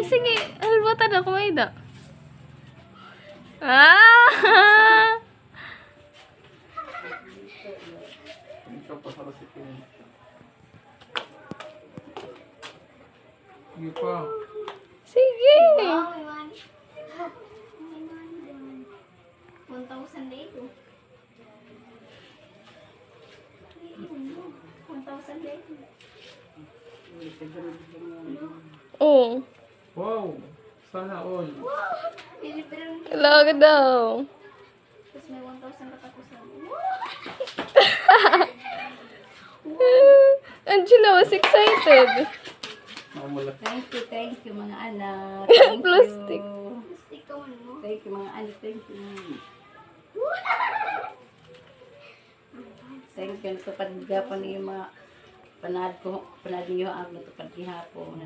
sige. Halbatan ako, Maida. Ah! Sige pa. Sige. Wow, 1,000 dito. 1,000 dito. Oh. Wow. Sana all. Pilipinan. Kailangan daw. Tapos may 1,000 katapusan. Angela was excited. Mamulat. Thank you mga anak. Plastic. Ikaw mo. Thank you mga anak, thank you. Thank you, natupad gapon yung mga panad niyo ang natupad gihapon.